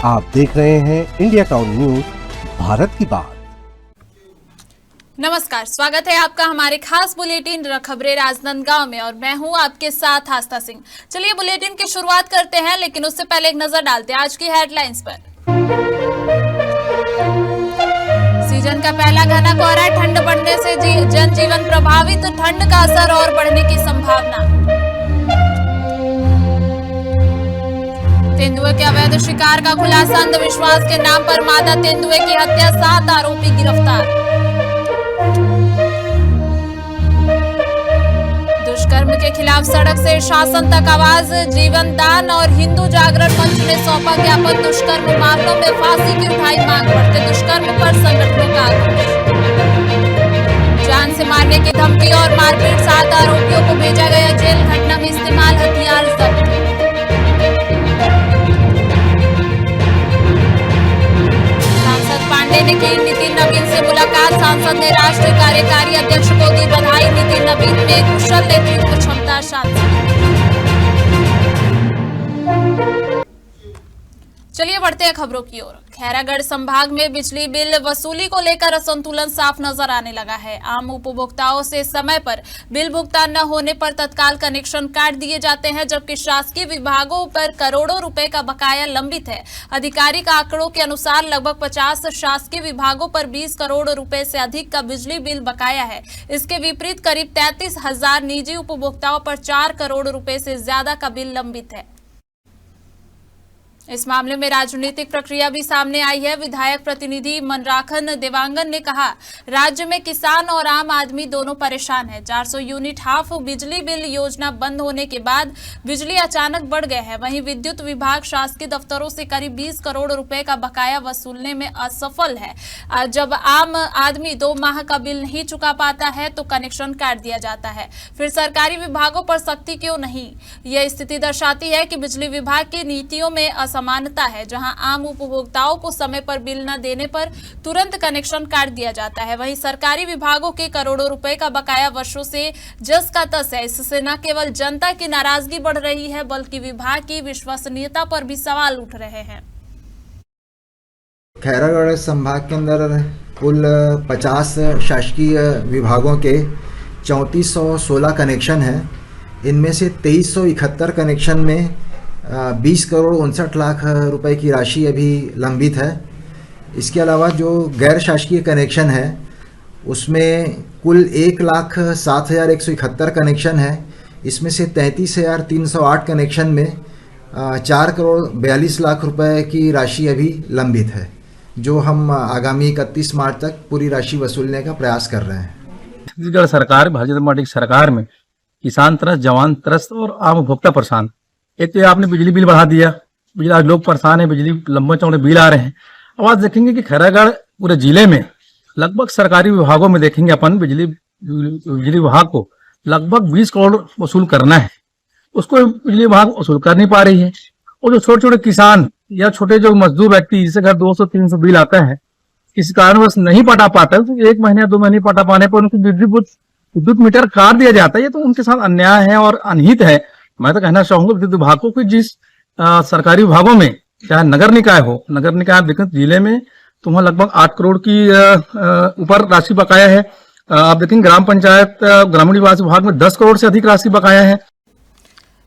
आप देख रहे हैं इंडिया टाउन न्यूज, भारत की बात। नमस्कार, स्वागत है आपका हमारे खास बुलेटिन खबरें राजनांदगांव में और मैं हूं आपके साथ आस्था सिंह। चलिए बुलेटिन की शुरुआत करते हैं, लेकिन उससे पहले एक नजर डालते हैं आज की हेडलाइंस पर। सीजन का पहला घना कोहरा, ठंड बढ़ने से जनजीवन प्रभावित, ठंड का असर और बढ़ने की संभावना। तेंदुए के अवैध शिकार का खुलासा, अंधविश्वास के नाम पर मादा तेंदुए की हत्या, 7 आरोपी गिरफ्तार। दुष्कर्म के खिलाफ सड़क से शासन तक आवाज, जीवन दान और हिंदू जागरण मंच ने सौंपा ज्ञापन, दुष्कर्म मामलों में फांसी की उठाई मांग, बढ़ते दुष्कर्म पर संगठनों का आक्रोश। जान से मारने की धमकी और मारपीट, 7 आरोपियों को भेजा गया जेल, घटना में इस्तेमाल हथियार जब्त। पांडे ने की नितिन नवीन से मुलाकात, सांसद ने राष्ट्रीय कार्यकारी अध्यक्ष को दी बधाई, नितिन नवीन में कुशल नेतृत्व क्षमता सांसद। चलिए बढ़ते हैं खबरों की ओर। खैरागढ़ संभाग में बिजली बिल वसूली को लेकर असंतुलन साफ नजर आने लगा है। आम उपभोक्ताओं से समय पर बिल भुगतान न होने पर तत्काल कनेक्शन काट दिए जाते हैं, जबकि शासकीय विभागों पर करोड़ों रुपए का बकाया लंबित है। आधिकारिक आंकड़ों के अनुसार लगभग 50 शासकीय विभागों पर 20 करोड़ रुपए से अधिक का बिजली बिल बकाया है। इसके विपरीत करीब 33,000 निजी उपभोक्ताओं पर 4 करोड़ रुपए से ज्यादा का बिल लंबित है। इस मामले में राजनीतिक प्रक्रिया भी सामने आई है। विधायक प्रतिनिधि मनराखन देवांगन ने कहा, राज्य में किसान और आम आदमी दोनों परेशान है। 400 यूनिट हाफ बिजली बिल योजना बंद होने के बाद बिजली अचानक बढ़ गए हैं। वहीं विद्युत विभाग शासकीय दफ्तरों से करीब 20 करोड़ रुपए का बकाया वसूलने में असफल है। जब आम आदमी 2 माह का बिल नहीं चुका पाता है तो कनेक्शन काट दिया जाता है। फिर सरकारी विभागों पर सख्ती क्यों नहीं? यह स्थिति दर्शाती है कि बिजली विभाग की नीतियों में समानता है, जहां आम उपभोक्ताओं को समय पर बिल न देने पर तुरंत कनेक्शन काट दिया जाता है। वहीं सरकारी विभागों के करोड़ों रुपए का बकाया वर्षों से जस का तस है। इससे न केवल जनता की नाराजगी बढ़ रही है, बल्कि विभाग की विश्वसनीयता पर भी सवाल उठ रहे हैं। खैरागढ़ संभाग के अंदर कुल 50 शासकीय विभागों के 3416 कनेक्शन हैं। इनमें से 2371 कनेक्शन में 20 करोड़ 59 लाख रुपए की राशि अभी लंबित है। इसके अलावा जो गैर शासकीय कनेक्शन है उसमें कुल 1,07,171 कनेक्शन है। इसमें से 33,308 कनेक्शन में 4 करोड़ 42 लाख रुपए की राशि अभी लंबित है, जो हम आगामी 31 मार्च तक पूरी राशि वसूलने का प्रयास कर रहे हैं। छत्तीसगढ़ सरकार, भारतीय जनता पार्टी की सरकार में किसान त्रस्त, जवान त्रस्त और आम उपभोक्ता परेशान। एक तो आपने बिजली बिल बढ़ा दिया, बिजली आज लोग परेशान है, बिजली लंबे चौड़े बिल आ रहे हैं। अब आज देखेंगे कि खैरागढ़ पूरे जिले में लगभग सरकारी विभागों में देखेंगे अपन बिजली विभाग को लगभग 20 करोड़ वसूल करना है, उसको बिजली विभाग वसूल कर नहीं पा रही है। और जो छोटे छोटे किसान या छोटे जो मजदूर व्यक्ति जिससे घर 200-300 बिल आता है, किसी कारणवश नहीं पटा पाता है, तो 1 महीने 2 महीने पटा पाने पर उनको विद्युत मीटर काट दिया जाता है। ये तो उनके साथ अन्याय है और अनहित है। मैं तो कहना चाहूंगा विद्युत विभाग को कि जिस सरकारी विभागों में चाहे नगर निकाय हो, नगर निकाय देखें जिले में तो वहां लगभग 8 करोड़ की ऊपर राशि बकाया है। आप देखेंगे ग्राम पंचायत ग्रामीण विकास विभाग में 10 करोड़ से अधिक राशि बकाया है।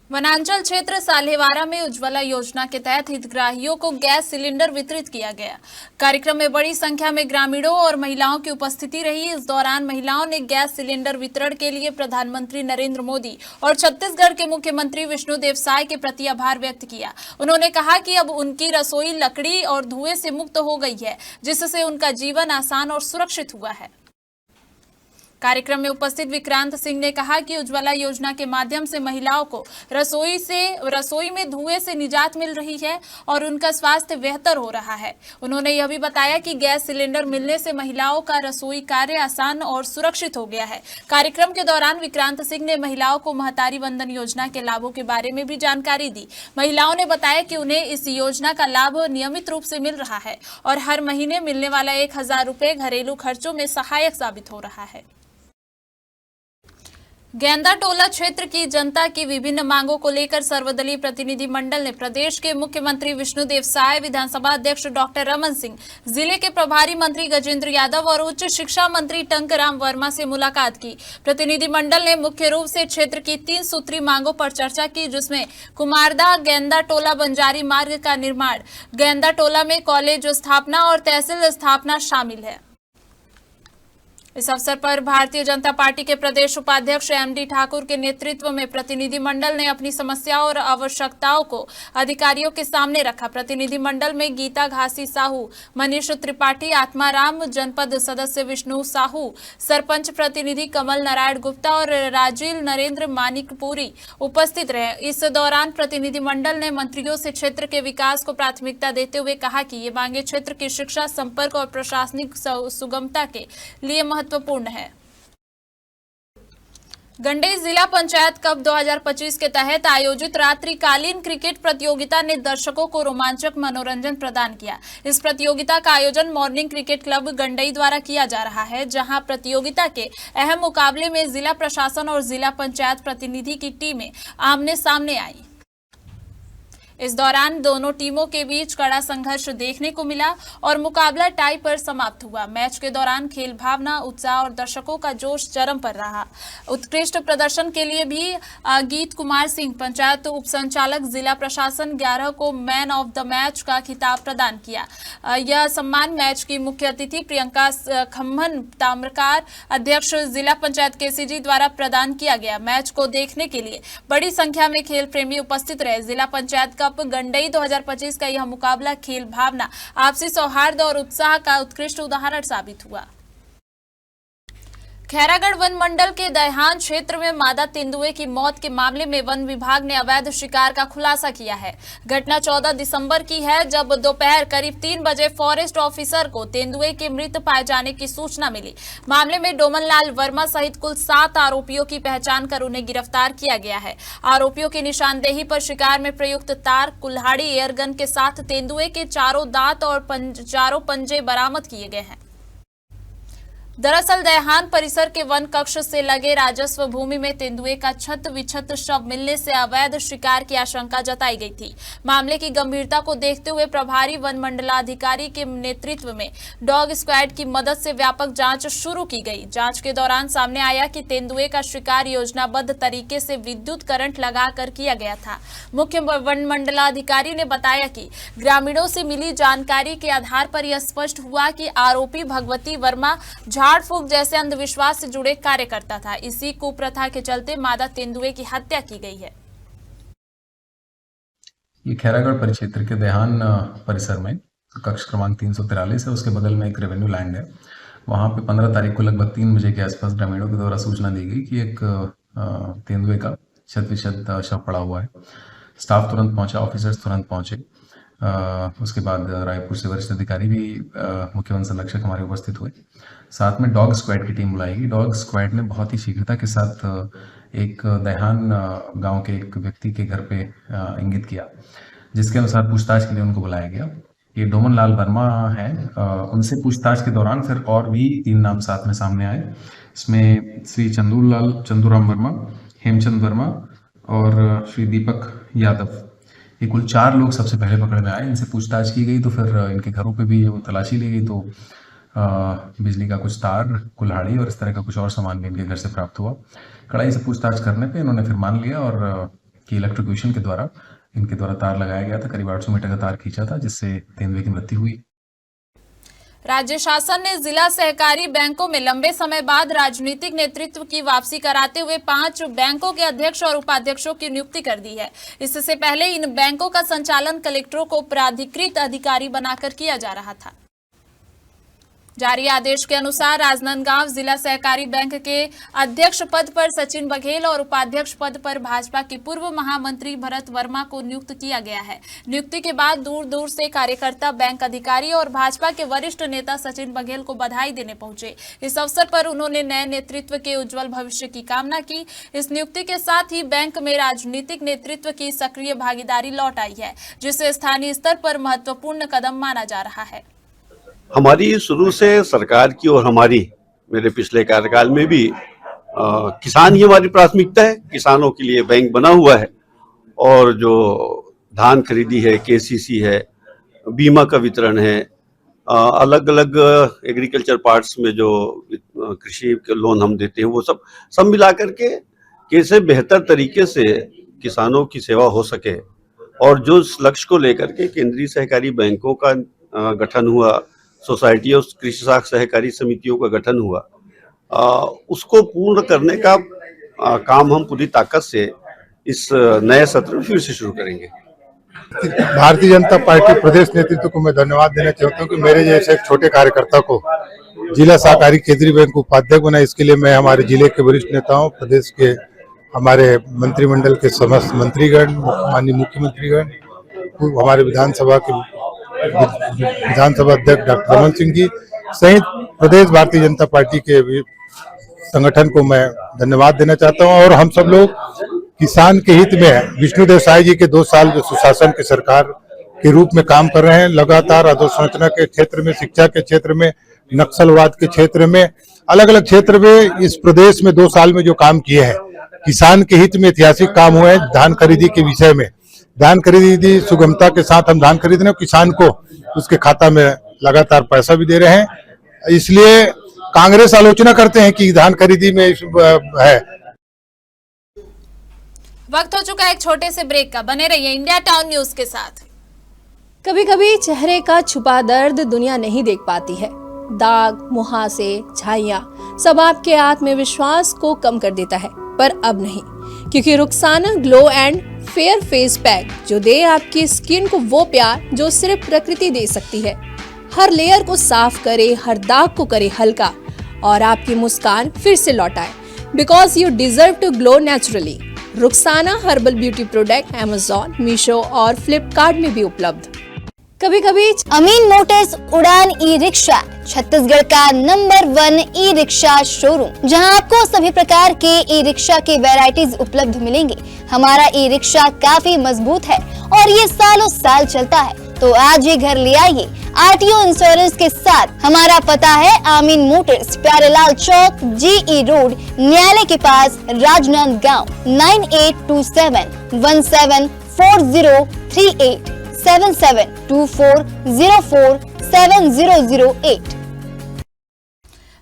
वनांचल क्षेत्र साल्हेवारा में उज्ज्वला योजना के तहत हितग्राहियों को गैस सिलेंडर वितरित किया गया। कार्यक्रम में बड़ी संख्या में ग्रामीणों और महिलाओं की उपस्थिति रही। इस दौरान महिलाओं ने गैस सिलेंडर वितरण के लिए प्रधानमंत्री नरेंद्र मोदी और छत्तीसगढ़ के मुख्यमंत्री विष्णुदेव साय के प्रति आभार व्यक्त किया। उन्होंने कहा कि अब उनकी रसोई लकड़ी और धुएं से मुक्त हो गई है, जिससे उनका जीवन आसान और सुरक्षित हुआ है। कार्यक्रम में उपस्थित विक्रांत सिंह ने कहा कि उज्ज्वला योजना के माध्यम से महिलाओं को रसोई में धुएं से निजात मिल रही है और उनका स्वास्थ्य बेहतर हो रहा है। उन्होंने यह भी बताया कि गैस सिलेंडर मिलने से महिलाओं का रसोई कार्य आसान और सुरक्षित हो गया है। कार्यक्रम के दौरान विक्रांत सिंह ने महिलाओं को महतारी वंदन योजना के लाभों के बारे में भी जानकारी दी। महिलाओं ने बताया कि उन्हें इस योजना का लाभ नियमित रूप से मिल रहा है और हर महीने मिलने वाला 1,000 रुपए घरेलू खर्चों में सहायक साबित हो रहा है। गेंदा टोला क्षेत्र की जनता की विभिन्न मांगों को लेकर सर्वदलीय प्रतिनिधि मंडल ने प्रदेश के मुख्यमंत्री विष्णुदेव साय, विधानसभा अध्यक्ष डॉक्टर रमन सिंह, जिले के प्रभारी मंत्री गजेंद्र यादव और उच्च शिक्षा मंत्री टंकराम वर्मा से मुलाकात की। प्रतिनिधि मंडल ने मुख्य रूप से क्षेत्र की 3 सूत्री मांगों पर चर्चा की, जिसमें कुमारदा गेंदा टोला बंजारी मार्ग का निर्माण, गेंदा टोला में कॉलेज स्थापना और तहसील स्थापना शामिल है। इस अवसर पर भारतीय जनता पार्टी के प्रदेश उपाध्यक्ष एमडी ठाकुर के नेतृत्व में प्रतिनिधि मंडल ने अपनी समस्याओं और आवश्यकताओं को अधिकारियों के सामने रखा। प्रतिनिधि मंडल में गीता घासी साहू, मनीष त्रिपाठी, आत्माराम, जनपद सदस्य विष्णु साहू, सरपंच प्रतिनिधि कमल नारायण गुप्ता और राजीव नरेंद्र मानिकपुरी उपस्थित रहे। इस दौरान प्रतिनिधि मंडल ने मंत्रियों से क्षेत्र के विकास को प्राथमिकता देते हुए कहा कि ये मांगे क्षेत्र की शिक्षा, संपर्क और प्रशासनिक सुगमता के लिए महत्वपूर्ण है। गंडई जिला पंचायत कप 2025 के तहत आयोजित रात्रिकालीन क्रिकेट प्रतियोगिता ने दर्शकों को रोमांचक मनोरंजन प्रदान किया। इस प्रतियोगिता का आयोजन मॉर्निंग क्रिकेट क्लब गंडई द्वारा किया जा रहा है, जहां प्रतियोगिता के अहम मुकाबले में जिला प्रशासन और जिला पंचायत प्रतिनिधि की टीमें आमने सामने आई। इस दौरान दोनों टीमों के बीच कड़ा संघर्ष देखने को मिला और मुकाबला टाई पर समाप्त हुआ। मैच के दौरान खेल भावना, उत्साह और दर्शकों का जोश चरम पर रहा। उत्कृष्ट प्रदर्शन के लिए भी गीत कुमार सिंह, पंचायत उप संचालक, जिला प्रशासन 11 को मैन ऑफ द मैच का खिताब प्रदान किया। यह सम्मान मैच की मुख्य अतिथि प्रियंका खम्मन, ताम्रकार अध्यक्ष जिला पंचायत केसीजी द्वारा प्रदान किया गया। मैच को देखने के लिए बड़ी संख्या में खेल प्रेमी उपस्थित रहे। जिला पंचायत कप गंडई 2025 का यह मुकाबला खेल भावना, आपसी सौहार्द और उत्साह का उत्कृष्ट उदाहरण साबित हुआ। खैरागढ़ वन मंडल के दैहान क्षेत्र में मादा तेंदुए की मौत के मामले में वन विभाग ने अवैध शिकार का खुलासा किया है। घटना 14 दिसंबर की है, जब दोपहर करीब 3 बजे फॉरेस्ट ऑफिसर को तेंदुए के मृत पाए जाने की सूचना मिली। मामले में डोमनलाल वर्मा सहित कुल 7 आरोपियों की पहचान कर उन्हें गिरफ्तार किया गया है। आरोपियों की निशानदेही पर शिकार में प्रयुक्त तार, कुल्हाड़ी, एयरगन के साथ तेंदुए के 4 दांत और 4 पंजे बरामद किए गए हैं। दरअसल दैहान परिसर के वन कक्ष से लगे राजस्व भूमि में तेंदुए का छत विछत शव मिलने से अवैध शिकार की आशंका जताई गई थी। मामले की गंभीरता को देखते हुए प्रभारी वन मंडलाधिकारी के नेतृत्व में डॉग स्क्वाड की मदद से व्यापक जांच शुरू की गई। जांच के दौरान सामने आया कि तेंदुए का शिकार योजनाबद्ध तरीके से विद्युत करंट लगाकर किया गया था। मुख्य वन मंडलाधिकारी ने बताया कि ग्रामीणों से मिली जानकारी के आधार पर यह स्पष्ट हुआ कि आरोपी भगवती वर्मा झाड़ फूक जैसे अंधविश्वास से जुड़े कार्य करता था। इसी कुप्रथा के चलते मादा तेंदुए की हत्या की गई है। ये खैरागढ़ परिक्षेत्र के देहान परिसर में कक्ष क्रमांक 343 है, उसके बगल में एक रेवेन्यू लैंड है। वहाँ पे 15 तारीख को लगभग 3 बजे के आसपास ग्रामीणों के द्वारा सूचना दी गई कि एक तेंदुए का शत विशत शव पड़ा हुआ है। स्टाफ तुरंत पहुंचा, ऑफिसर्स तुरंत पहुंचे। उसके बाद रायपुर से वरिष्ठ अधिकारी भी मुख्य वन संरक्षक हमारे उपस्थित हुए। साथ में डॉग स्क्वाड की टीम बुलाई गई। डॉग स्क्वाड ने बहुत ही शीघ्रता के साथ एक दैहान गांव के एक व्यक्ति के घर पे इंगित किया, जिसके अनुसार पूछताछ के लिए उनको बुलाया गया। ये डोमनलाल वर्मा है। उनसे पूछताछ के दौरान फिर और भी 3 नाम साथ में सामने आए। इसमें श्री चंदूराम वर्मा, हेमचंद वर्मा और श्री दीपक यादव, ये कुल 4 लोग सबसे पहले पकड़ में आए। इनसे पूछताछ की गई तो फिर इनके घरों पे भी तलाशी ली गई तो बिजली का कुछ तार, कुल्हाड़ी और इस तरह का कुछ और सामान भी इनके घर से प्राप्त हुआ। कड़ाई से पूछताछ करने पे इन्होंने फिर मान लिया और कि इलेक्ट्रिक्यूशन के द्वारा इनके द्वारा तार लगाया गया था। करीब 800 मीटर का तार खींचा था, जिससे तेंदुए की मृत्यु हुई। राज्य शासन ने जिला सहकारी बैंकों में लंबे समय बाद राजनीतिक नेतृत्व की वापसी कराते हुए 5 बैंकों के अध्यक्ष और उपाध्यक्षों की नियुक्ति कर दी है। इससे पहले इन बैंकों का संचालन कलेक्टरों को प्राधिकृत अधिकारी बनाकर किया जा रहा था। जारी आदेश के अनुसार राजनांदगांव जिला सहकारी बैंक के अध्यक्ष पद पर सचिन बघेल और उपाध्यक्ष पद पर भाजपा के पूर्व महामंत्री भरत वर्मा को नियुक्त किया गया है। नियुक्ति के बाद दूर दूर से कार्यकर्ता, बैंक अधिकारी और भाजपा के वरिष्ठ नेता सचिन बघेल को बधाई देने पहुंचे। इस अवसर पर उन्होंने नए नेतृत्व के उज्जवल भविष्य की कामना की। इस नियुक्ति के साथ ही बैंक में राजनीतिक नेतृत्व की सक्रिय भागीदारी लौट आई है, जिसे स्थानीय स्तर पर महत्वपूर्ण कदम माना जा रहा है। हमारी शुरू से सरकार की और हमारी मेरे पिछले कार्यकाल में भी किसान ही हमारी प्राथमिकता है। किसानों के लिए बैंक बना हुआ है और जो धान खरीदी है, केसीसी है, बीमा का वितरण है, अलग अलग एग्रीकल्चर पार्ट्स में जो कृषि के लोन हम देते हैं, वो सब मिला करके कैसे बेहतर तरीके से किसानों की सेवा हो सके और जो इस लक्ष्य को लेकर के केंद्रीय सहकारी बैंकों का गठन हुआ, सोसाइटी और कृषि साख सहकारी समितियों का गठन हुआ, उसको पूर्ण करने का काम हम पूरी ताकत से इस नए सत्र में फिर से शुरू करेंगे। भारतीय जनता पार्टी प्रदेश नेतृत्व को मैं धन्यवाद देना चाहता हूँ कि मेरे जैसे एक छोटे कार्यकर्ता को जिला सहकारी केंद्रीय बैंक उपाध्यक्ष बना। इसके लिए मैं हमारे जिले के वरिष्ठ नेताओं, प्रदेश के हमारे मंत्रिमंडल के समस्त मंत्रीगण, माननीय मुख्यमंत्रीगण, हमारे विधानसभा अध्यक्ष डॉक्टर रमन सिंह जी सहित प्रदेश भारतीय जनता पार्टी के संगठन को मैं धन्यवाद देना चाहता हूं। और हम सब लोग किसान के हित में विष्णुदेव साय जी के 2 साल जो सुशासन की सरकार के रूप में काम कर रहे हैं, लगातार अधोसंरचना के क्षेत्र में, शिक्षा के क्षेत्र में, नक्सलवाद के क्षेत्र में, अलग अलग क्षेत्र में इस प्रदेश में 2 साल में जो काम किए हैं, किसान के हित में ऐतिहासिक काम हुए हैं। धान खरीदी के विषय में, धान खरीदी सुगमता के साथ हम धान खरीद रहे हैं, किसान को उसके खाता में लगातार पैसा भी दे रहे हैं। इसलिए कांग्रेस आलोचना करते हैं कि धान खरीदी में है। वक्त हो चुका है एक छोटे से ब्रेक का। बने रहिए इंडिया टाउन न्यूज के साथ। कभी कभी चेहरे का छुपा दर्द दुनिया नहीं देख पाती है। दाग, मुहासे, झाइयां सब आपके आत्मविश्वास को कम कर देता है, पर अब नहीं, क्योंकि Rukhsana glow and fair face pack जो दे आपकी स्किन को वो प्यार जो सिर्फ प्रकृति दे सकती है। हर लेयर को साफ करे, हर दाग को करे हल्का और आपकी मुस्कान फिर से लौटाए। Because you deserve to glow naturally. Rukhsana herbal beauty product Amazon, Meesho और फ्लिपकार्ट में भी उपलब्ध। कभी कभी अमीन मोटर्स उड़ान ई रिक्शा छत्तीसगढ़ का नंबर 1 ई रिक्शा शोरूम, जहां आपको सभी प्रकार के ई रिक्शा के वैरायटीज उपलब्ध मिलेंगे। हमारा ई रिक्शा काफी मजबूत है और ये सालों साल चलता है, तो आज ही घर ले आइए आरटीओ इंश्योरेंस के साथ। हमारा पता है आमीन मोटर्स, प्यारेलाल चौक, जीई रोड, न्यायालय के पास, राजनांदगांव। 9827174038 7724047008।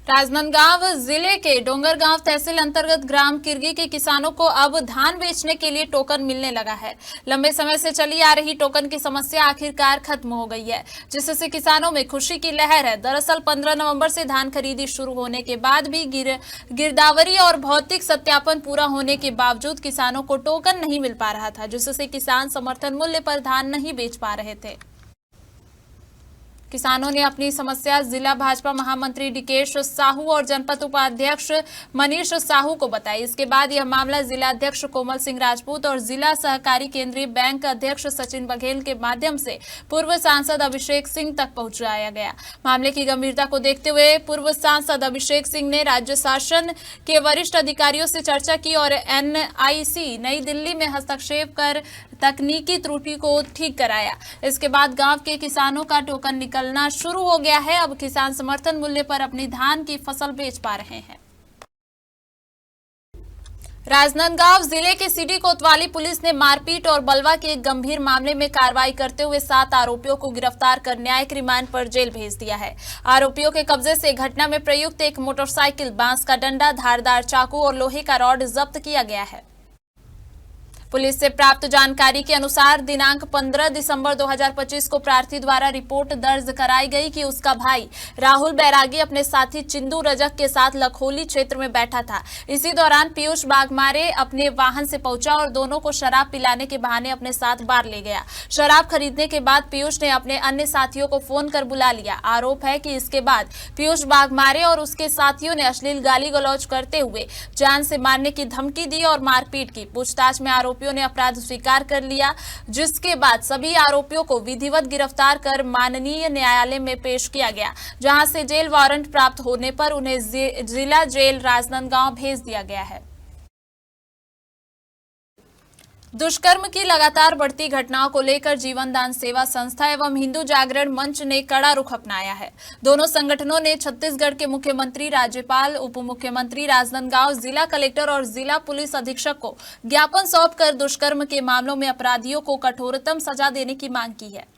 राजनांदगांव जिले के डोंगरगांव तहसील अंतर्गत ग्राम किरगी के किसानों को अब धान बेचने के लिए टोकन मिलने लगा है। लंबे समय से चली आ रही टोकन की समस्या आखिरकार खत्म हो गई है, जिससे किसानों में खुशी की लहर है। दरअसल 15 नवंबर से धान खरीदी शुरू होने के बाद भी गिरदावरी और भौतिक सत्यापन पूरा होने के बावजूद किसानों को टोकन नहीं मिल पा रहा था, जिससे किसान समर्थन मूल्य पर धान नहीं बेच पा रहे थे। किसानों ने अपनी समस्या जिला भाजपा महामंत्री डीकेश साहू और जनपद उपाध्यक्ष मनीष साहू को बताई। इसके बाद यह मामला जिला अध्यक्ष कोमल सिंह राजपूत और जिला सहकारी केंद्रीय बैंक अध्यक्ष सचिन बघेल के माध्यम से पूर्व सांसद अभिषेक सिंह तक पहुंचाया गया। मामले की गंभीरता को देखते हुए पूर्व सांसद अभिषेक सिंह ने राज्य शासन के वरिष्ठ अधिकारियों से चर्चा की और एनआईसी नई दिल्ली में हस्तक्षेप कर तकनीकी त्रुटि को ठीक कराया। इसके बाद गांव के किसानों का टोकन निकलना शुरू हो गया है। अब किसान समर्थन मूल्य पर अपनी धान की फसल बेच पा रहे हैं। राजनांदगांव जिले के सिटी कोतवाली पुलिस ने मारपीट और बलवा के एक गंभीर मामले में कार्रवाई करते हुए 7 आरोपियों को गिरफ्तार कर न्यायिक रिमांड पर जेल भेज दिया है। आरोपियों के कब्जे से घटना में प्रयुक्त एक मोटरसाइकिल, बांस का डंडा, धारदार चाकू और लोहे का रॉड जब्त किया गया है। पुलिस से प्राप्त जानकारी के अनुसार दिनांक 15 दिसंबर 2025 को प्रार्थी द्वारा रिपोर्ट दर्ज कराई गई कि उसका भाई राहुल बैरागी अपने साथी चिंदू रजक के साथ लखोली क्षेत्र में बैठा था। इसी दौरान पीयूष बागमारे अपने वाहन से पहुंचा और दोनों को शराब पिलाने के बहाने अपने साथ बार ले गया। शराब खरीदने के बाद पीयूष ने अपने अन्य साथियों को फोन कर बुला लिया। आरोप है कि इसके बाद पीयूष बागमारे और उसके साथियों ने अश्लील गाली गलौज करते हुए जान से मारने की धमकी दी और मारपीट की। पूछताछ में आरोपियों ने अपराध स्वीकार कर लिया, जिसके बाद सभी आरोपियों को विधिवत गिरफ्तार कर माननीय न्यायालय में पेश किया गया, जहां से जेल वारंट प्राप्त होने पर उन्हें जिला जेल राजनांदगांव भेज दिया गया है। दुष्कर्म की लगातार बढ़ती घटनाओं को लेकर जीवन दान सेवा संस्था एवं हिंदू जागरण मंच ने कड़ा रुख अपनाया है। दोनों संगठनों ने छत्तीसगढ़ के मुख्यमंत्री, राज्यपाल, उप मुख्यमंत्री, राजनांदगांव जिला कलेक्टर और जिला पुलिस अधीक्षक को ज्ञापन सौंपकर दुष्कर्म के मामलों में अपराधियों को कठोरतम सजा देने की मांग की है।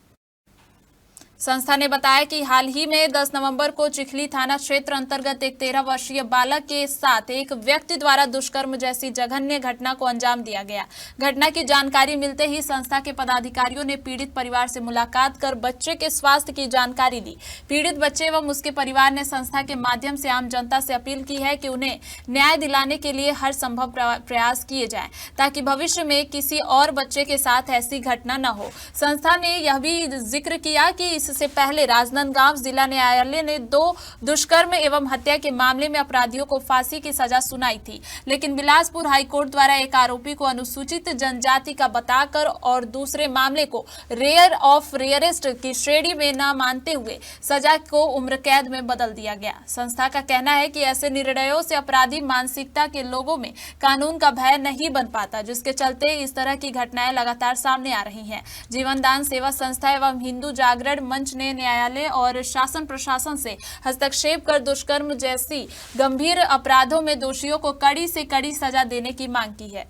संस्था ने बताया कि हाल ही में 10 नवंबर को चिखली थाना क्षेत्र अंतर्गत एक 13 वर्षीय बालक के साथ एक व्यक्ति द्वारा दुष्कर्म जैसी जघन्य घटना को अंजाम दिया गया। घटना की जानकारी मिलते ही संस्था के पदाधिकारियों ने पीड़ित परिवार से मुलाकात कर बच्चे के स्वास्थ्य की जानकारी ली। पीड़ित बच्चे एवं उसके परिवार ने संस्था के माध्यम से आम जनता से अपील की है कि उन्हें न्याय दिलाने के लिए हर संभव प्रयास किए जाएं ताकि भविष्य में किसी और बच्चे के साथ ऐसी घटना न हो। संस्था ने यह भी जिक्र किया कि इससे पहले राजनांदगांव जिला न्यायालय ने 2 दुष्कर्म एवं हत्या के मामले में अपराधियों को फांसी की सजा सुनाई थी, लेकिन बिलासपुर हाईकोर्ट द्वारा एक आरोपी को अनुसूचित जनजाति का बताकर और दूसरे मामले को रेयर ऑफ रेयरेस्ट की श्रेणी में न मानते हुए सजा को उम्र कैद में बदल दिया गया। संस्था का कहना है कि ऐसे निर्णयों से अपराधी मानसिकता के लोगों में कानून का भय नहीं बन पाता, जिसके चलते इस तरह की घटनाएं लगातार सामने आ रही हैं। जीवन दान सेवा संस्था एवं हिंदू जागरण मंच ने न्यायालय और शासन प्रशासन से हस्तक्षेप कर दुष्कर्म जैसी गंभीर अपराधों में दोषियों को कड़ी से कड़ी सजा देने की मांग की है।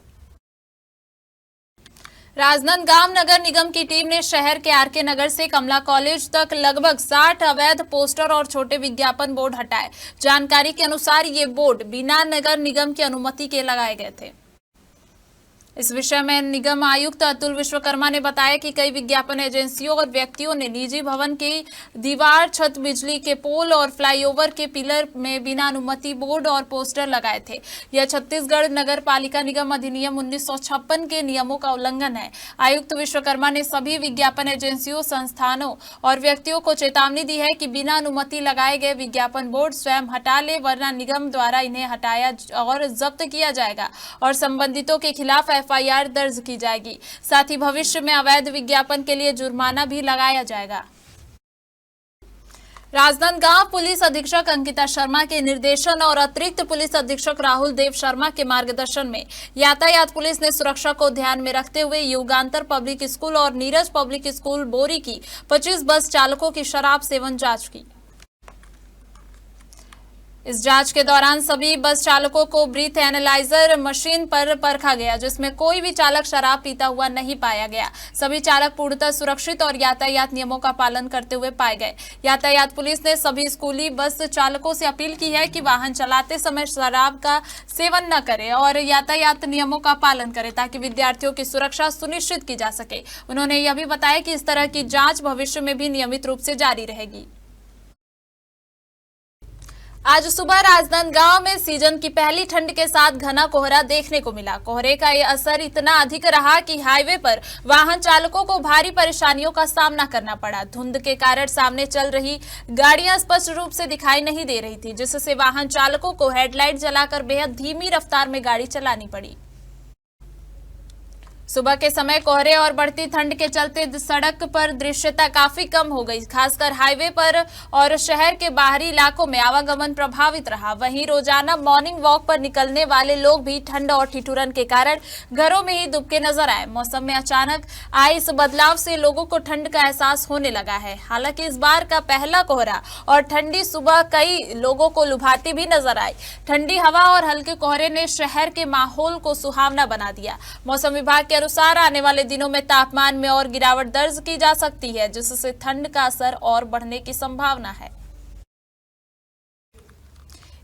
राजनांदगांव नगर निगम की टीम ने शहर के आरके नगर से कमला कॉलेज तक लगभग 60 अवैध पोस्टर और छोटे विज्ञापन बोर्ड हटाए। जानकारी के अनुसार ये बोर्ड बिना नगर निगम की अनुमति के लगाए गए थे। इस विषय में निगम आयुक्त अतुल विश्वकर्मा ने बताया कि कई विज्ञापन एजेंसियों और व्यक्तियों ने निजी भवन की दीवार, छत, बिजली के पोल और फ्लाईओवर के पिलर में बिना अनुमति बोर्ड और पोस्टर लगाए थे। यह छत्तीसगढ़ नगर पालिका निगम अधिनियम 1956 के नियमों का उल्लंघन है। आयुक्त विश्वकर्मा ने सभी विज्ञापन एजेंसियों, संस्थानों और व्यक्तियों को चेतावनी दी है कि बिना अनुमति लगाए गए विज्ञापन बोर्ड स्वयं हटा ले, वरना निगम द्वारा इन्हें हटाया और जब्त किया जाएगा और संबंधितों के खिलाफ FIR दर्ज की जाएगी। साथ ही भविष्य में अवैध विज्ञापन के लिए जुर्माना भी लगाया जाएगा। राजनांदगांव पुलिस अधीक्षक अंकिता शर्मा के निर्देशन और अतिरिक्त पुलिस अधीक्षक राहुल देव शर्मा के मार्गदर्शन में यातायात पुलिस ने सुरक्षा को ध्यान में रखते हुए युगांतर पब्लिक स्कूल और नीरज पब्लिक स्कूल बोरी की 25 बस चालकों की शराब सेवन जांच की। इस जांच के दौरान सभी बस चालकों को ब्रीथ एनालाइजर मशीन पर परखा गया, जिसमें कोई भी चालक शराब पीता हुआ नहीं पाया गया। सभी चालक पूर्णतः सुरक्षित और यातायात नियमों का पालन करते हुए पाए गए। यातायात पुलिस ने सभी स्कूली बस चालकों से अपील की है कि वाहन चलाते समय शराब का सेवन न करें और यातायात नियमों का पालन करें ताकि विद्यार्थियों की सुरक्षा सुनिश्चित की जा सके। उन्होंने यह भी बताया कि इस तरह की जाँच भविष्य में भी नियमित रूप से जारी रहेगी। आज सुबह राजनांदगांव में सीजन की पहली ठंड के साथ घना कोहरा देखने को मिला। कोहरे का ये असर इतना अधिक रहा कि हाईवे पर वाहन चालकों को भारी परेशानियों का सामना करना पड़ा। धुंध के कारण सामने चल रही गाड़ियां स्पष्ट रूप से दिखाई नहीं दे रही थी, जिससे वाहन चालकों को हेडलाइट जलाकर बेहद धीमी रफ्तार में गाड़ी चलानी पड़ी। सुबह के समय कोहरे और बढ़ती ठंड के चलते सड़क पर दृश्यता काफी कम हो गई। खासकर हाईवे पर और शहर के बाहरी इलाकों में आवागमन प्रभावित रहा। वहीं रोजाना मॉर्निंग वॉक पर निकलने वाले लोग भी ठंड और ठिठुरन के कारण घरों में ही दुबके नजर आए। मौसम में अचानक आए इस बदलाव से लोगों को ठंड का एहसास होने लगा है। हालांकि इस बार का पहला कोहरा और ठंडी सुबह कई लोगों को लुभाती भी नजर आई। ठंडी हवा और हल्के कोहरे ने शहर के माहौल को सुहावना बना दिया। मौसम विभाग के अनुसार आने वाले दिनों में तापमान में और गिरावट दर्ज की जा सकती है, जिससे ठंड का असर और बढ़ने की संभावना है।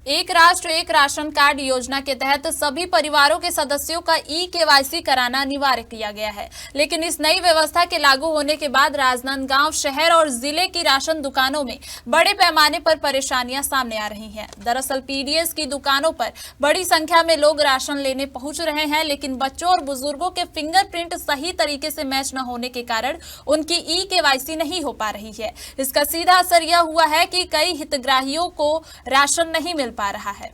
एक राष्ट्र एक राशन कार्ड योजना के तहत सभी परिवारों के सदस्यों का KYC कराना अनिवार्य किया गया है, लेकिन इस नई व्यवस्था के लागू होने के बाद राजनांदगांव शहर और जिले की राशन दुकानों में बड़े पैमाने पर परेशानियां सामने आ रही हैं। दरअसल PDS की दुकानों पर बड़ी संख्या में लोग राशन लेने पहुंच रहे हैं, लेकिन बच्चों और बुजुर्गों के फिंगरप्रिंट सही तरीके से मैच न होने के कारण उनकी KYC नहीं हो पा रही है। इसका सीधा असर यह हुआ है कि कई हितग्राहियों को राशन नहीं मिल पा रहा है।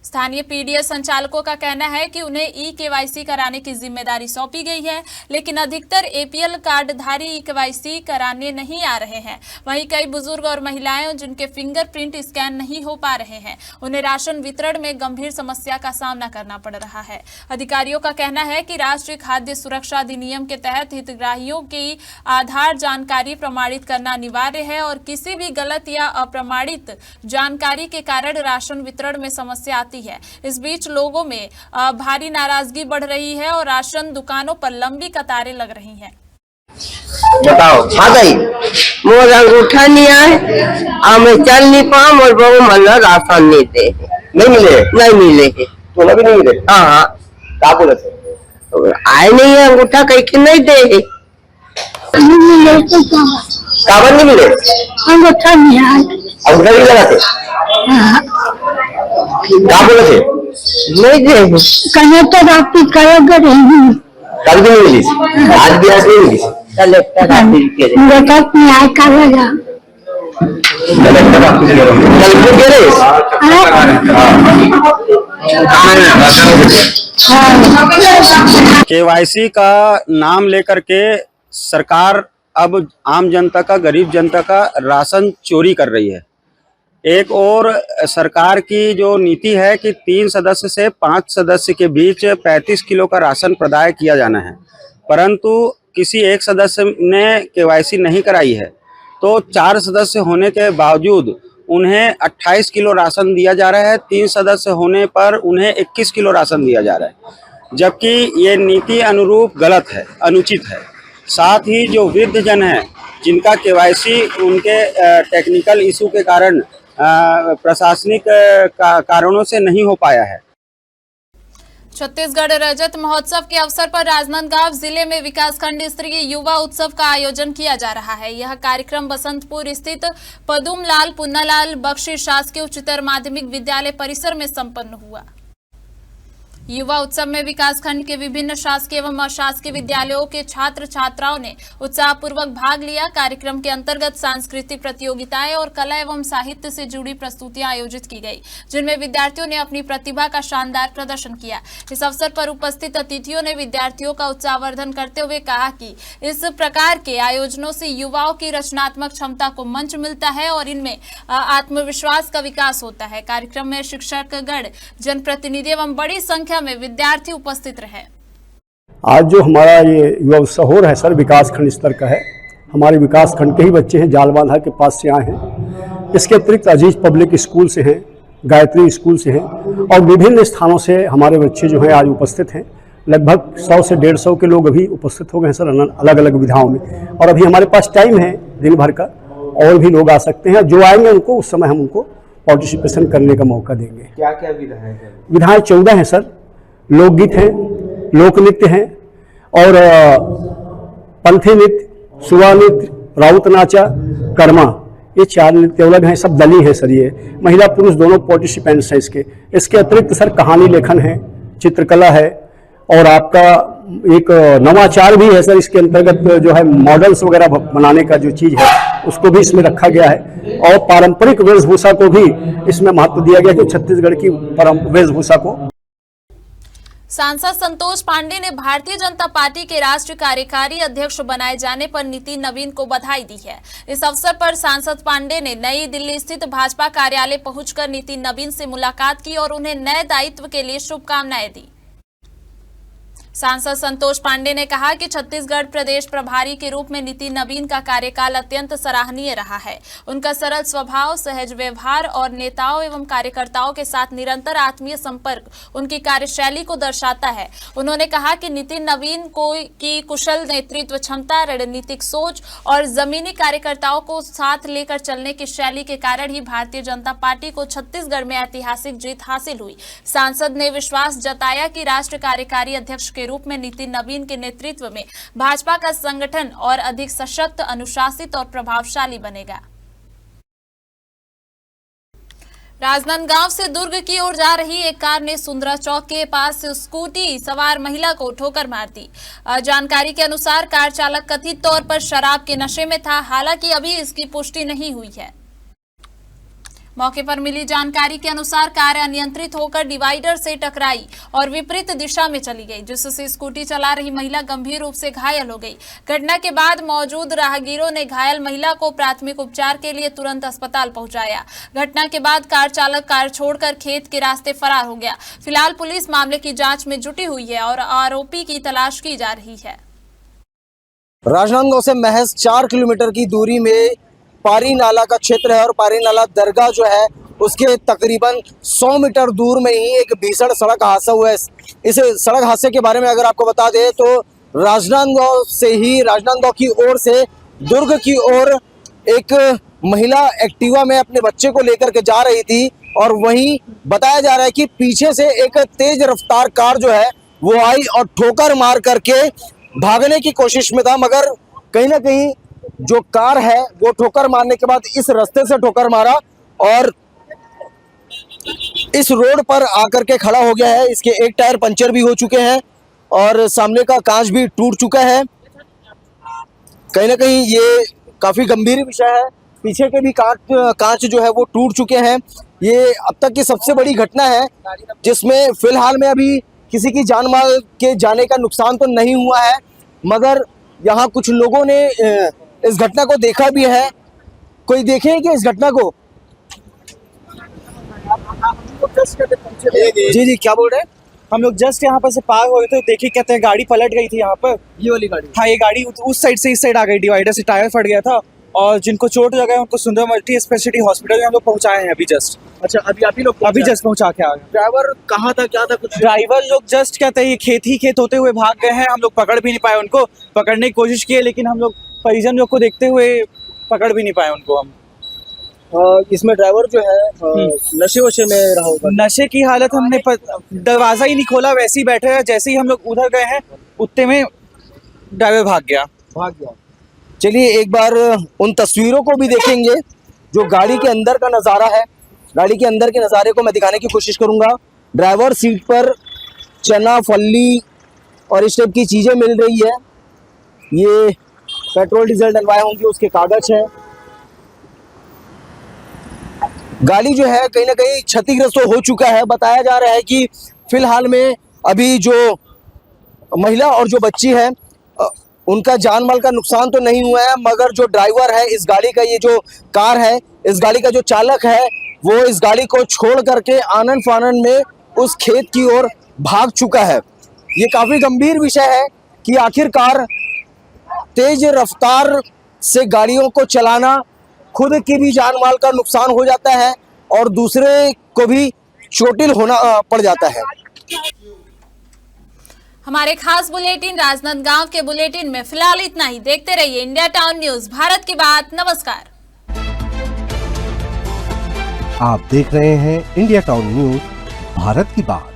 स्थानीय पीडीएस संचालकों का कहना है कि उन्हें ई-केवाईसी कराने की जिम्मेदारी सौंपी गई है, लेकिन अधिकतर एपीएल कार्डधारी ई-केवाईसी कराने नहीं आ रहे हैं। वहीं कई बुजुर्ग और महिलाएं जिनके फिंगरप्रिंट स्कैन नहीं हो पा रहे हैं, उन्हें राशन वितरण में गंभीर समस्या का सामना करना पड़ रहा है। अधिकारियों का कहना है कि राष्ट्रीय खाद्य सुरक्षा अधिनियम के तहत हितग्राहियों की आधार जानकारी प्रमाणित करना अनिवार्य है और किसी भी गलत या अप्रमाणित जानकारी के कारण राशन वितरण में समस्या आती है। इस बीच लोगों में भारी नाराजगी बढ़ रही है और राशन दुकानों पर लंबी कतारें लग रही हैं। बताओ आ गई मोर अंगूठा नहीं आए और मैं चल नहीं पाऊँ। मोर बहु मन राशन नहीं दे, नहीं मिले तो भी नहीं मिले। हाँ क्या बोले थे आए नहीं है अंगूठा कहीं की नहीं दे काबर नहीं मिले अंगूठा नहीं आए अंगूठा नहीं लगाते क्या बोले थे नहीं दे कहे तो रात करोगे नहीं कल भी नहीं मिली आज भी आज नहीं मिली कलेक्टर नहीं आए करेगा केवाईसी का नाम लेकर के सरकार अब आम जनता का, गरीब जनता का राशन चोरी कर रही है। एक और सरकार की जो नीति है कि 3 सदस्य से 5 सदस्य के बीच 35 किलो का राशन प्रदाय किया जाना है, परंतु किसी एक सदस्य ने केवाईसी नहीं कराई है, तो 4 सदस्य होने के बावजूद उन्हें 28 किलो राशन दिया जा रहा है। 3 सदस्य होने पर उन्हें 21 किलो राशन दिया जा रहा है, जबकि ये नीति अनुरूप गलत है, अनुचित है। साथ ही जो वृद्ध जन है जिनका केवाईसी उनके टेक्निकल इशू के कारण प्रशासनिक कारणों से नहीं हो पाया है। छत्तीसगढ़ रजत महोत्सव के अवसर पर राजनांदगांव जिले में विकासखंड स्तरीय युवा उत्सव का आयोजन किया जा रहा है। यह कार्यक्रम बसंतपुर स्थित पदुमलाल पुन्नालाल बख्शी शासकीय उच्चतर माध्यमिक विद्यालय परिसर में संपन्न हुआ। युवा उत्सव में विकासखंड के विभिन्न शासकीय एवं अशासकीय विद्यालयों के छात्र छात्राओं ने उत्साहपूर्वक भाग लिया। कार्यक्रम के अंतर्गत सांस्कृतिक प्रतियोगिताएं और कला एवं साहित्य से जुड़ी प्रस्तुतियां आयोजित की गई, जिनमें विद्यार्थियों ने अपनी प्रतिभा का शानदार प्रदर्शन किया। इस अवसर पर उपस्थित अतिथियों ने विद्यार्थियों का उत्साहवर्धन करते हुए कहा कि इस प्रकार के आयोजनों से युवाओं की रचनात्मक क्षमता को मंच मिलता है और इनमें आत्मविश्वास का विकास होता है। कार्यक्रम में शिक्षकगण, जनप्रतिनिधि एवं बड़ी संख्या में विद्यार्थी उपस्थित रहे। आज जो हमारा ये युवा उत्सव हो रहा है सर, विकास खंड स्तर का है। हमारे विकास खंड के ही बच्चे हैं, जालबांधा के पास से आए हैं। इसके अतिरिक्त अजीज पब्लिक स्कूल से हैं, गायत्री स्कूल से हैं और विभिन्न स्थानों से हमारे बच्चे जो हैं आज उपस्थित हैं। लगभग 100 से 150 के लोग अभी उपस्थित हो गए हैं सर, अलग अलग विधाओं में। और अभी हमारे पास टाइम है दिन भर का, और भी लोग आ सकते हैं। जो आएंगे उनको उस समय हम उनको पार्टिसिपेशन करने का मौका देंगे। क्या क्या विधाएं? विधाएं 14 हैं सर। लोकगीत हैं, लोक नृत्य हैं और पंथी नृत्य, सुवा नृत्य, राउत नाचा, कर्मा, ये 4 नृत्य अलग हैं। सब दलीय है सर। ये महिला पुरुष दोनों पार्टिसिपेंट्स हैं इसके अतिरिक्त सर कहानी लेखन है, चित्रकला है और आपका एक नवाचार भी है सर। इसके अंतर्गत जो है मॉडल्स वगैरह बनाने का जो चीज़ है उसको भी इसमें रखा गया है और पारंपरिक वेशभूषा को भी इसमें महत्व दिया गया कि छत्तीसगढ़ की वेशभूषा को। सांसद संतोष पांडे ने भारतीय जनता पार्टी के राष्ट्रीय कार्यकारी अध्यक्ष बनाए जाने पर नितिन नवीन को बधाई दी है। इस अवसर पर सांसद पांडे ने नई दिल्ली स्थित भाजपा कार्यालय पहुंचकर नितिन नवीन से मुलाकात की और उन्हें नए दायित्व के लिए शुभकामनाएं दी। सांसद संतोष पांडे ने कहा कि छत्तीसगढ़ प्रदेश प्रभारी के रूप में नितिन नवीन का कार्यकाल अत्यंत सराहनीय रहा है। उनका सरल स्वभाव, सहज व्यवहार और नेताओं एवं कार्यकर्ताओं के साथ निरंतर आत्मीय संपर्क उनकी कार्यशैली को दर्शाता है। उन्होंने कहा कि नितिन नवीन की कुशल नेतृत्व क्षमता, रणनीतिक सोच और जमीनी कार्यकर्ताओं को साथ लेकर चलने की शैली के कारण ही भारतीय जनता पार्टी को छत्तीसगढ़ में ऐतिहासिक जीत हासिल हुई। सांसद ने विश्वास जताया कि राष्ट्रीय कार्यकारी अध्यक्ष के रूप में नितिन नवीन के नेतृत्व में भाजपा का संगठन और अधिक सशक्त, अनुशासित और प्रभावशाली बनेगा। राजनांदगांव से दुर्ग की ओर जा रही एक कार ने सुंदरा चौक के पास स्कूटी सवार महिला को ठोकर मार दी। जानकारी के अनुसार कार चालक कथित तौर पर शराब के नशे में था, हालांकि अभी इसकी पुष्टि नहीं हुई है। मौके पर मिली जानकारी के अनुसार कार अनियंत्रित होकर डिवाइडर से टकराई और विपरीत दिशा में चली गई, जिससे स्कूटी चला रही महिला गंभीर रूप से घायल हो गई। घटना के बाद मौजूद राहगीरों ने घायल महिला को प्राथमिक उपचार के लिए तुरंत अस्पताल पहुंचाया। घटना के बाद कार चालक कार छोड़कर खेत के रास्ते फरार हो गया। फिलहाल पुलिस मामले की जांच में जुटी हुई है और आरोपी की तलाश की जा रही है। राजनांदगांव से महज 4 किलोमीटर की दूरी में पारी नाला का क्षेत्र है और पारी नाला दरगाह जो है उसके तकरीबन 100 मीटर दूर में ही एक भीषण सड़क हादसा हुआ है। इस सड़क हादसे के बारे में अगर आपको बता दें तो राजनांदगांव की ओर से दुर्ग की ओर एक महिला एक्टिवा में अपने बच्चे को लेकर के जा रही थी और वहीं बताया जा रहा है कि पीछे से एक तेज रफ्तार कार जो है वो आई और ठोकर मार करके भागने की कोशिश में था, मगर कहीं ना कहीं जो कार है वो ठोकर मारने के बाद इस रास्ते से ठोकर मारा और इस रोड पर आकर के खड़ा हो गया है। इसके एक टायर पंचर भी हो चुके हैं और सामने का कांच भी टूट चुका है। कहीं ना कहीं ये काफी गंभीर विषय है। पीछे के भी कांच जो है वो टूट चुके हैं। ये अब तक की सबसे बड़ी घटना है जिसमें फिलहाल में अभी किसी की जान माल के जाने का नुकसान तो नहीं हुआ है, मगर यहाँ कुछ लोगों ने इस घटना को देखा भी है। कोई देखे क्या इस घटना को? जी क्या बोल रहे हैं? हम लोग जस्ट यहाँ पर से पार हो रहे थे, देखिए कहते हैं गाड़ी पलट गई थी यहाँ पर। ये वाली गाड़ी? हाँ, ये गाड़ी उस साइड से इस साइड आ गई, डिवाइडर से टायर फट गया था और जिनको चोट लगा है उनको सुंदर मल्टी स्पेशलिटी हॉस्पिटल में हम लोग पहुँचाए हैं अभी जस्ट। अच्छा, अभी आप ही लोग अभी जस्ट पहुँचा के आ गए। ड्राइवर कहाँ था, क्या था कुछ? ड्राइवर लोग जस्ट कहते हैं ये खेत होते हुए भाग गए हैं। हम लोग पकड़ भी नहीं पाए उनको, पकड़ने की कोशिश की है लेकिन हम लोग परिजन लोग को देखते हुए पकड़ भी नहीं पाए उनको हम। इसमें ड्राइवर जो है नशे वशे में रहा होगा? नशे की हालत हमने दरवाजा ही नहीं खोला, वैसे ही बैठे हैं। जैसे ही हम लोग उधर गए हैं उतने में ड्राइवर भाग गया। चलिए एक बार उन तस्वीरों को भी देखेंगे जो गाड़ी के अंदर का नज़ारा है। गाड़ी के अंदर के नज़ारे को मैं दिखाने की कोशिश करूंगा। ड्राइवर सीट पर चना, फल्ली और इस टाइप की चीज़ें मिल रही है। ये पेट्रोल डीजल डलवाए होंगे उसके कागज हैं। गाड़ी जो है कहीं ना कहीं क्षतिग्रस्त हो चुका है। बताया जा रहा है कि फिलहाल में अभी जो महिला और जो बच्ची है उनका जान माल का नुकसान तो नहीं हुआ है, मगर जो ड्राइवर है इस गाड़ी का, ये जो कार है, इस गाड़ी का जो चालक है वो इस गाड़ी को छोड़ करके आनन फानन में उस खेत की ओर भाग चुका है। ये काफ़ी गंभीर विषय है कि आखिरकार तेज रफ्तार से गाड़ियों को चलाना, खुद की भी जान माल का नुकसान हो जाता है और दूसरे को भी चोटिल होना पड़ जाता है। हमारे खास बुलेटिन राजनांदगांव के बुलेटिन में फिलहाल इतना ही। देखते रहिए इंडिया टाउन न्यूज, भारत की बात। नमस्कार। आप देख रहे हैं इंडिया टाउन न्यूज, भारत की बात।